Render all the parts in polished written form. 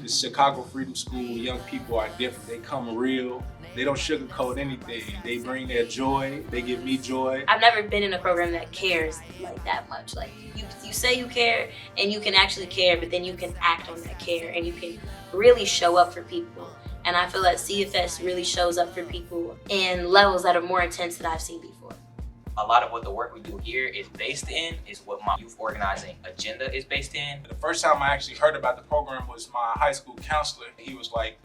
The Chicago Freedom School young people are different. They come real. They don't sugarcoat anything. They bring their joy. They give me joy. I've never been in a program that cares like that much. Like you say you care and you can actually care, but then you can act on that care and you can really show up for people. And I feel like CFS really shows up for people in levels that are more intense than I've seen before. A lot of what the work we do here is based in, is what my youth organizing agenda is based in. The first time I actually heard about the program was my high school counselor. He was like,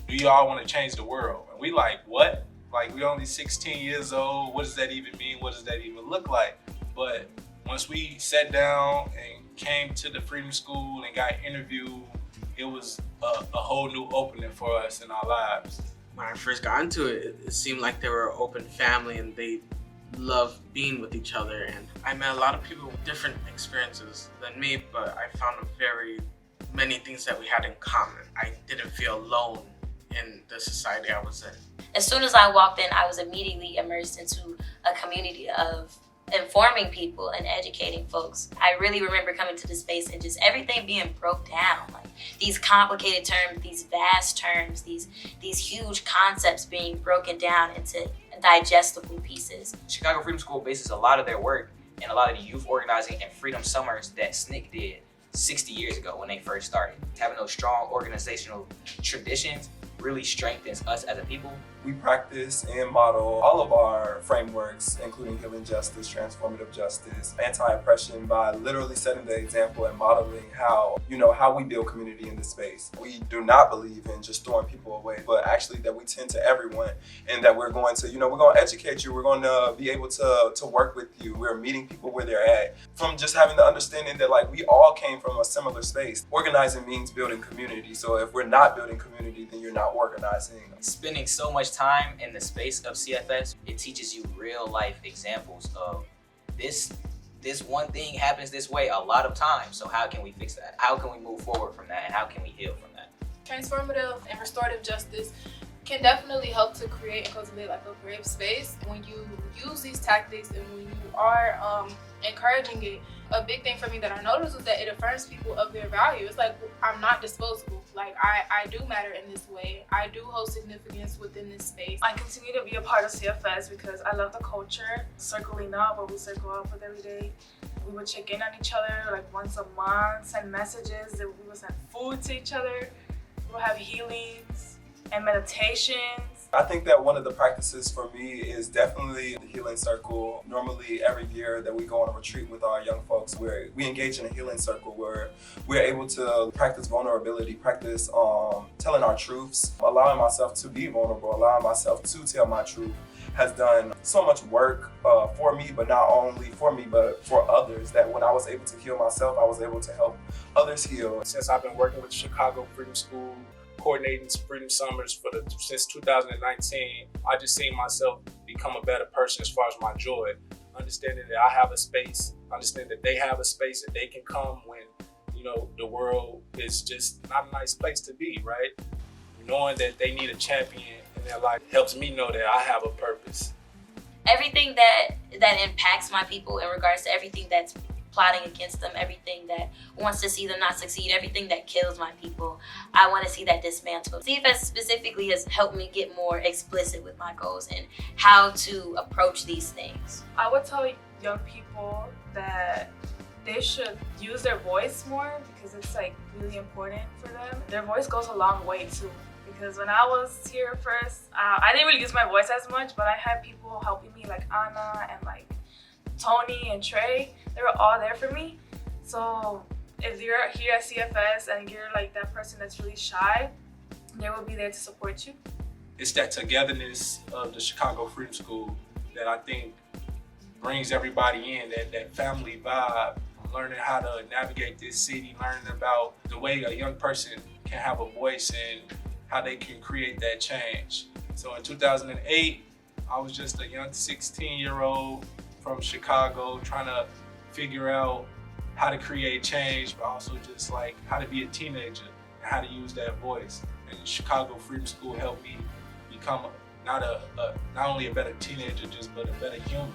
"Do y'all want to change the world?" And we like, what? Like, we only 16 years old. What does that even mean? What does that even look like? But once we sat down and came to the Freedom School and got interviewed, it was a whole new opening for us in our lives. When I first got into it, it seemed like they were an open family and they loved being with each other. And I met a lot of people with different experiences than me, but I found very many things that we had in common. I didn't feel alone in the society I was in. As soon as I walked in, I was immediately immersed into a community of informing people and educating folks. I really remember coming to the space and just everything being broke down, like these complicated terms, these vast terms, these huge concepts being broken down into digestible pieces. Chicago Freedom School bases a lot of their work and a lot of the youth organizing and freedom summers that SNCC did 60 years ago when they first started. Having those strong organizational traditions really strengthens us as a people. We practice and model all of our frameworks, including healing justice, transformative justice, anti-oppression, by literally setting the example and modeling how we build community in this space. We do not believe in just throwing people away, but actually that we tend to everyone, and that we're going to, we're going to educate you. We're going to be able to work with you. We're meeting people where they're at, from just having the understanding that like we all came from a similar space. Organizing means building community. So if we're not building community, then you're not organizing. Spending so much time in the space of CFS, it teaches you real life examples of this one thing happens this way a lot of times. So how can we fix that? How can we move forward from that? And how can we heal from that? Transformative and restorative justice can definitely help to create and cultivate like a brave space. When you use these tactics and when you are encouraging it, a big thing for me that I noticed was that it affirms people of their value. It's like, I'm not disposable. Like, I do matter in this way. I do hold significance within this space. I continue to be a part of CFS because I love the culture. Circling up, what we circle up with every day. We would check in on each other like once a month, send messages, that we would send food to each other. We'll have healings and meditations. I think that one of the practices for me is definitely the healing circle. Normally every year that we go on a retreat with our young folks, where we engage in a healing circle where we're able to practice vulnerability, practice telling our truths, allowing myself to be vulnerable, allowing myself to tell my truth, has done so much work for me, but not only for me, but for others, that when I was able to heal myself, I was able to help others heal. Since I've been working with Chicago Freedom School, coordinating Freedom Summers since 2019, I just seen myself become a better person as far as my joy. Understanding that I have a space, understanding that they have a space that they can come when, the world is just not a nice place to be, right? Knowing that they need a champion in their life helps me know that I have a purpose. Everything that impacts my people in regards to everything that's plotting against them, everything that wants to see them not succeed, everything that kills my people, I want to see that dismantled. CFS specifically has helped me get more explicit with my goals and how to approach these things. I would tell young people that they should use their voice more because it's like really important for them. Their voice goes a long way too. Because when I was here first, I didn't really use my voice as much, but I had people helping me like Anna and like Tony and Trey. They were all there for me. So if you're here at CFS and you're like that person that's really shy, they will be there to support you. It's that togetherness of the Chicago Freedom School that I think brings everybody in, that family vibe. Learning how to navigate this city, learning about the way a young person can have a voice and how they can create that change. So in 2008, I was just a young 16-year-old from Chicago trying to figure out how to create change, but also just like how to be a teenager and how to use that voice. And Chicago Freedom School helped me become not only a better teenager, but a better human.